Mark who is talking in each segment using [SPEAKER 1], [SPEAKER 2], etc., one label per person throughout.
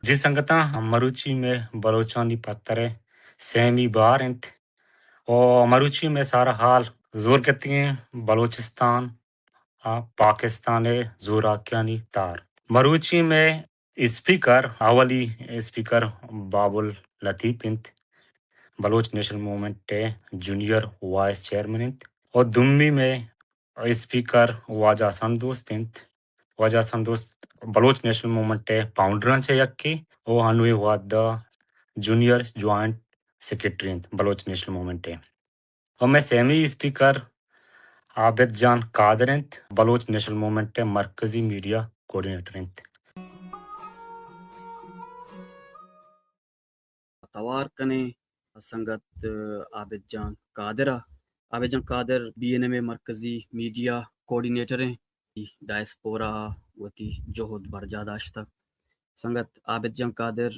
[SPEAKER 1] جی سنگتا مروچی میں بلوچانی پترے سیمی بار انت اور مروچی میں سارا حال زور کہتی ہیں بلوچستان پاکستان زور آکیانی تار مروچی میں اسپیکر اولی اسپیکر باب اللطیف انت Baloch national movement junior vice chairman انت اور دمی میں اسپیکر واجہ سندوست انت واجہ سندوست بلوچ نیشنل موومنٹ فاؤنڈرن سے یکی وہ ہنوی ہوا دا جونیئر جوائنٹ سیکرٹری انت بلوچ نیشنل موومنٹ اور میں سیمی اسپیکر عابد جان قادر انت بلوچ نیشنل موومنٹ مرکزی میڈیا کوارڈینیٹر انت
[SPEAKER 2] توار کنے سنگت عابد جان قادر بی این ایم مرکزی میڈیا کوآرڈینیٹر ہیں ڈائسپورا وتی جوہد برجا داشتہ سنگت عابد جان قادر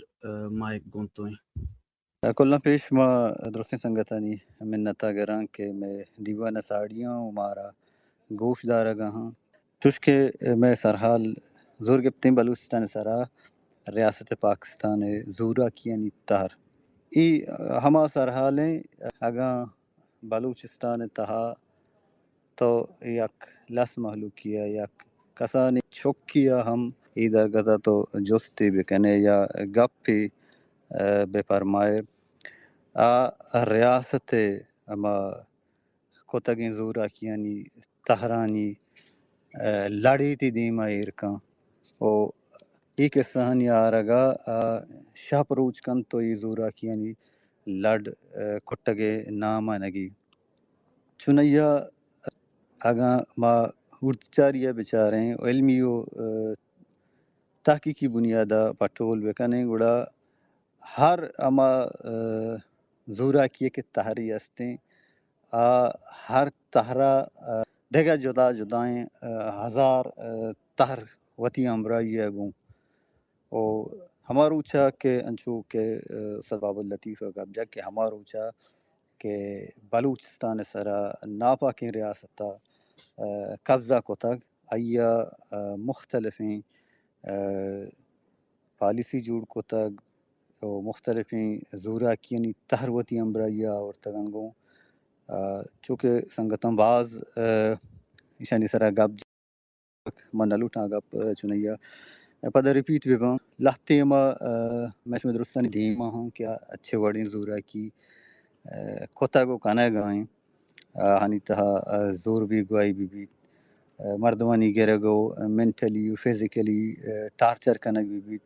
[SPEAKER 2] مائک گونتو ہیں
[SPEAKER 3] کلنا پیش ما درستیں سنگتانی منتا گران کہ میں دیوانہ ساڑیاں و مارا گوش دارا گاہاں چوش کہ میں سرحال زور گپتیں بلوچستان سرا ریاست پاکستان زورا کیانی تہر ای ہما سرحالیں اگاں بلوچستان تہا تو یک لس محلوکیہ یک کسانی چھکیا ہم ای درگتا تو جستی بکنے یا گپی بے فرمائے ریاست اما کتگیں زورا کیانی تہرانی لڑی تی دیما ایرکاں او ای قصہانی آرگا شاپ روچ کن تو ای زورا کیانی لڑ کٹگے نامہ نگی چنیا اگاں ما ہورچاریہ بیچاریں علمی و تحقیقی بنیادہ پٹول بکنے گڑا ہر اما زورا کیے کے تحری ہستیں ہر تہرا دیگا جدا جدائیں ہزار تہر وتی امرائی گوں او ہمارو چا کہ انچو کہ استاد باب اللطیف گبجا کہ ہمارو چا کہ بلوچستان سرا ناپاکیں ریاستہ قبضہ کتگ ایا مختلفیں پالیسی جوڑ کتگ او مختلفیں زورا کینی تہروتی امبرائیا اور تگنگوں چونکہ سنگتاں بعض ایشانی سرا گپ منلو ٹاں گپ چنیا پدہ ریپیٹ بھی باں لہتے ما میں درستانی دیما ہوں کیا اچھے وڑیں زورا کی کتگو کنے گائیں ہنی تہا زور بھی گوائی بھی مردمانی گرگو مینٹلی فزیکلی ٹارچر کنگ بھی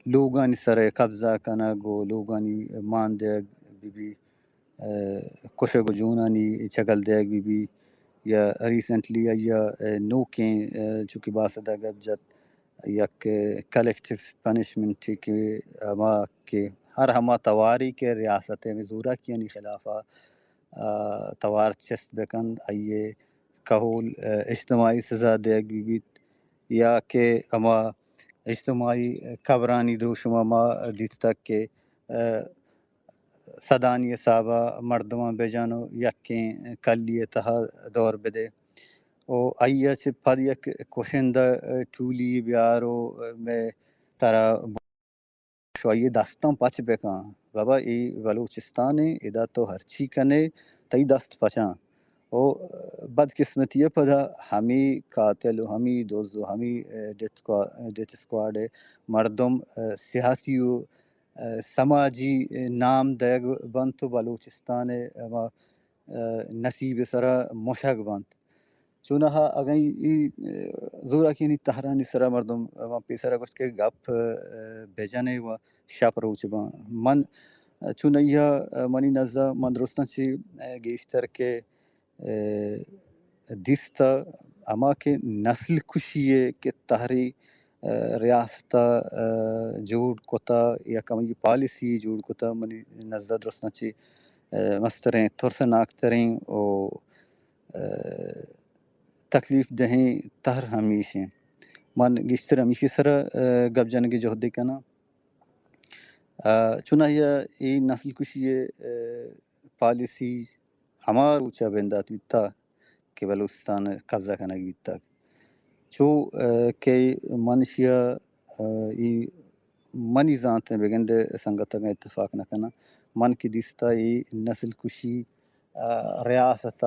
[SPEAKER 3] لوگانی سر قبضہ کنگو لوگانی مان دیگ بھی کشگ و جونانی چگل دیگ بھی یا ریسنٹلی یا نوکیں چونکہ باسدہ گب جت یک کلیکٹیو پنشمنٹ کے ہما کہ ہر ہما تواری کے ریاست مزورہ کیانی خلافہ توار چست بکند آئیے کہول اجتماعی سزا دیگ بھی یا کہ اما اجتماعی قبرانی دروشما ما دیت تک کہ صدانی صحابہ مردماں بیجانو یکیں کلی تہا دور بدے او آئیہ چھ پد یک کوشندہ ٹولی بیارو میں ترا شوائیے دستان پچ بکاں بابا ای بلوچستان ادا تو ہرچی کنے تئی دست پچاں او بدقسمتی پدا ہمی قاتل و ہمی دوز و ہمی ڈیتھ سکواڈ مردم سیاسی و سماجی نام دیگ بنت و بلوچستان نصیب سرا مشک بنت چونہا اگیں ای زورا کینی تہرانی سرا مردم پیسرا گوشت کے گپ بیجانے و شاپ روچ باں من چونیا منی نزا من درستان چی گیشتر کے دیستا اما کے نسل کشیے کے تحری ریاستہ جوڑ کتا یا کمی پالیسی جوڑ کتا منی نزا درستان چی مستریں ترسناک تریں او تکلیف دہیں تہر ہمیشیں من گشتر ہمیشہ سرا گب جنگی جہدی کنا چنانیہ ای نسل کشی پالیسی ہمار اوچا بندات بیتا کہ بلوچستان قبضہ کنگ بیتا چو کہ منشیا ای منی زانتے بگندے سنگت کا اتفاق نہ کرنا من کی دیستا ای نسل کشی ریاست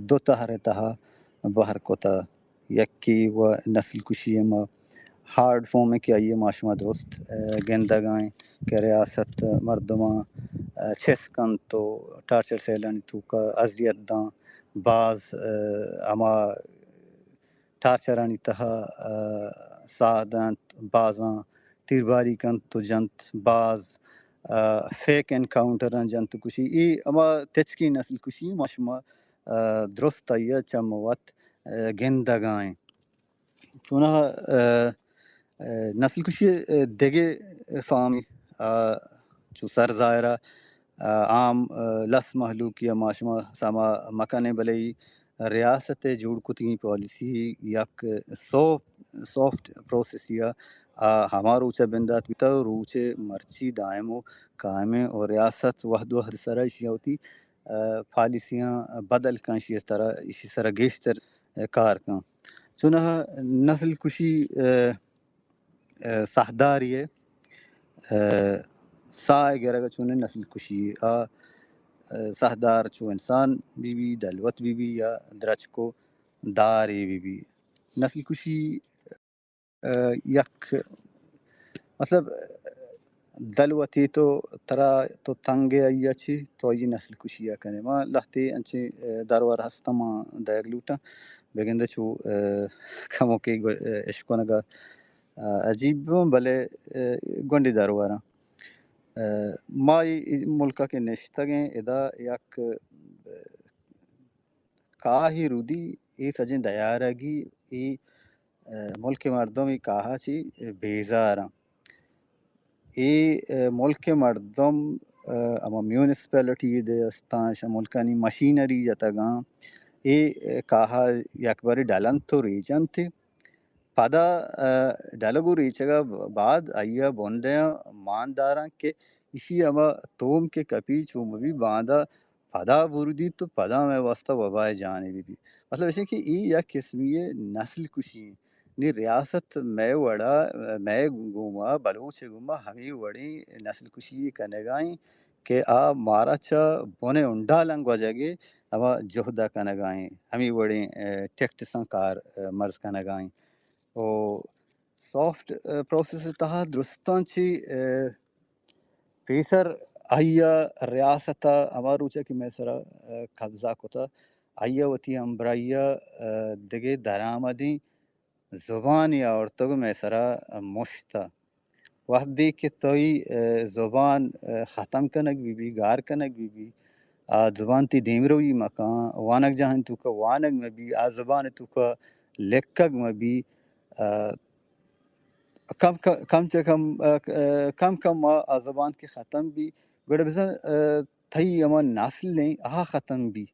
[SPEAKER 3] دو تہر تہا بہر کوتا یکی و نسل کشی ما ہارڈ فارم میں کہ آئیے معاشمہ درست گندگائیں کہ ریاست مردماں چھس کن تو ٹارچر سیلن تو کا اذیت داں بعض اما ٹارچرانی تہا سادانت بعضاں تیرباری کن تو جنت بعض فیک انکاؤنٹران جنت کشی ای اما تچکی نسل کشی معاشمہ درست آئیے چموت گندگائیں چونہ نسل کشی دگے فامی چو سر ظاہرہ عام لس محلوق یا معاشمہ ساما مکانے بلئی ریاست جوڑ کتگی پالیسی یک سافٹ پروسیس یا ہما روچہ بندات بیتا روچے مرچی دائمو قائمیں اور ریاست وحد سرا اشیاء ہوتی پالیسیاں بدل کن اسی طرح گیشتر کار کن چونہ نسل کشی ساہداری ہے سائے گرگا چونے نسل کشی ساہدار چو انسان بھی دلوت بھی یا درچ کو داری بھی نسل کشی یک مطلب دلوتی تو ترا تو تنگے آئی چی تو یہ نسل کشی کنے ما لہتی انچے دارور ہستما دیگ لوٹا بگندے چو کمو کے عشقونگا عجیب بلے گونڈی داروارا ما ملکہ کے نشتگیں ادا یک کاہی رودی ای سجن دیارگی ای ملک مردم ای کہا چی بیزاراں ای ملک مردم اما میونسپیلٹی دے استانش ملکانی مشینری جتگاں ای کہا یک باری ڈالن تو ریچن تھی پدا ڈالگو ریچگا بعد آئیا بوندیاں مانداراں کہ اسی اما توم کے کپی چوم بھی باندھا پدا بردی تو پدا میں واسطہ وبائے جانے بھی مطلب اسے کہ ای یا قسمی نسل کشی نی ریاست میں وڑا میں گوما بلوچ گوما ہمیں وڑی نسل کشی کنگائیں کہ آ مارا چا بونے انڈا لنگ وجہ گے اما جہدہ کنگائیں ہمیں وڑی ٹیکٹ سنکار مرز کنگائیں او سافٹ پروسیس تہا درستان چی پیسر آئیا ریاستا ہماروچا کہ میں سرا قبضہ کتا آئیا وتی امبرائیا دگے درآمدی زبانی آورتگو میں سرا مشتا وقت دی کہ توی زبان ختم کنگ بھی گار کنگ بھی زبان تی دیمروی مکان وانک جہاں تو کا وانک میں بھی زبان تو کا لکھگ میں بھی کم سے کم زبان کے ختم بھی گڑ بزن تھئی اما نسل نہیں ختم بھی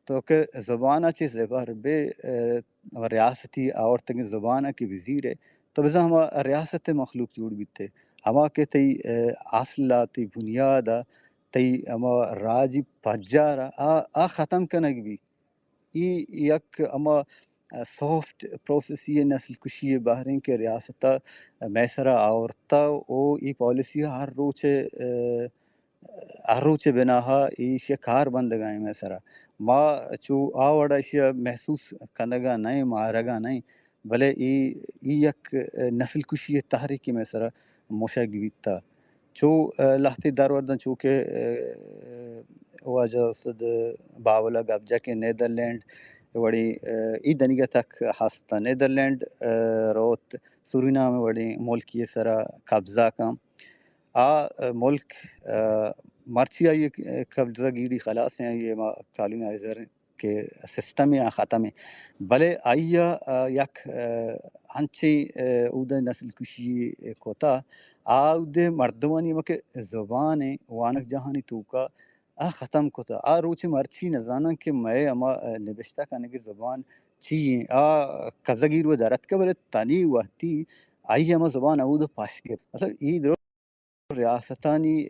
[SPEAKER 3] تو کہ زبانہ چی زبر بے ریاستی آورتگی زبانہ کی وزیر ہے تو بزن ہما ریاست مخلوق جوڑ بیتے ہما کہ تی اصلہ تی بنیادہ تی اما راجی پجارہ ختم کنگ بھی ای یک اما سافٹ پروسیس یہ نسل کشی بحرین کے ریاستہ میسرہ آورتا او ای پالیسی ہر روچے بناہا ایشیا کار بندگائیں میسرہ ما چو آوڑا ایشیا محسوس کنگا نہیں مارگا نہیں بلے ای یک نسل کشی تحریک میسرہ مشک بیتا چو لہتی دروردن چونکہ واجہ استد باولا گبجہ کے نیدرلینڈ وڑی ای دنگا تک ہستا نیدرلینڈ روت سورینام وڑی ملکی سرا قبضہ کام ملک مرچی آئی قبضہ گیری خلاص ہیں یہ کالونائزر کے سسٹم ہے ختم ہے بلے آئیا یک ہنچی اودہ نسل کشی کوتا آودے مردمانی مکہ زبان وانک جہانی توکا ختم کوتا روچ مرچی نزانا کہ میں اما نبشتہ کرنے کی زبان چیئیں قبضہ گیر و درت کا بلے تانی وحتی آئی اما زبان اودہ پاش گئے مطلب ای درو ریاستانی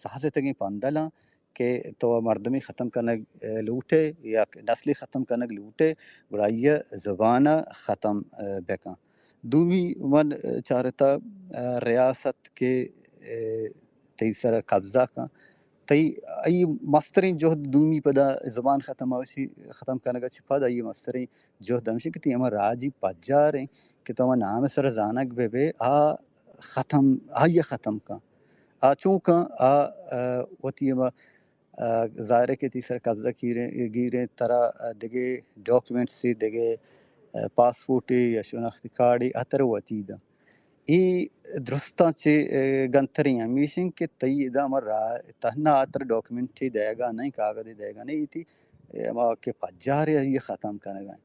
[SPEAKER 3] سہازتگیں پاندلاں کہ تو مردمی ختم کنگ لوٹے یا نسلی ختم کنگ لوٹے گڑائیہ زبانہ ختم بکاں دومی من چارتا ریاست کے تیسرا قبضہ کا تی ای مسترین جہد دومی پدا زبان ختم آوشی ختم کنگا چی پدا ای مسترین جہد ہمشی کہ تی اما راجی پجاریں کہ تو اما نام سر زانک بے ختم آئی ختم کا چونکہ وتی اما ظاہر ہے کہ تیسرا قبضہ گیریں ترا دگے ڈاکیومنٹ سے دگے پاسپورٹ یا شناختی کارڈ اتر وتی دا ای درستان چے گنتریں ہمیشن کہ تی دا مر تہنا اتر ڈاکیومنٹ چے دے گا نہیں کاغذ دے گا نہیں تی اما کہ پجارے یہ ختم کرنے گا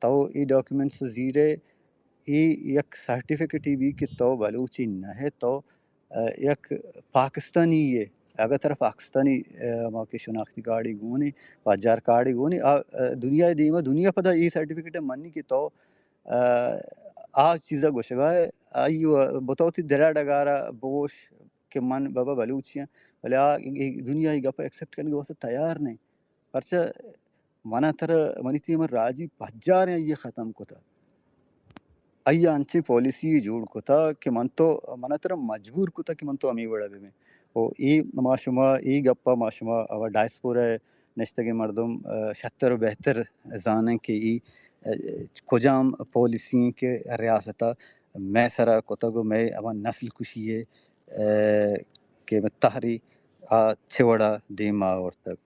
[SPEAKER 3] تو ای ڈاکیومنٹس زیرے ای یک سرٹیفکیٹ بھی کہ تو بلوچی نہ ہے تو یک پاکستانی ہے اگر طرف پاکستانی اما کہ شناختی کارڈی گونی پجار کارڈی گونی دنیا دیما دنیا پتہ ای سرٹیفکیٹ منی کہ تو چیزا گوشگا ہے ایو بتوتی درا ڈگارا بوش کہ من بابا بلوچیاں ولی دنیا ہی گپا ایکسیپٹ کرنے کے واسطے تیار نہیں پرچہ منا تر منی تی من راجی پجار ہیں یہ ختم کو تھا ایا انچی پالیسی جوڑ کو تھا کہ من تو منا تر مجبور کو تھا کہ من تو امی وڑا بھی میں او ای ما شما ای گپا ما شما او ڈائسپورا نشتگی مردم شتر و بہتر زانیں کہ ای کجام پالیسی کے ریاستہ میں سرا کتگو میں اما نسل کشی ہے کہ میں تحری چھوڑا دیما اور تک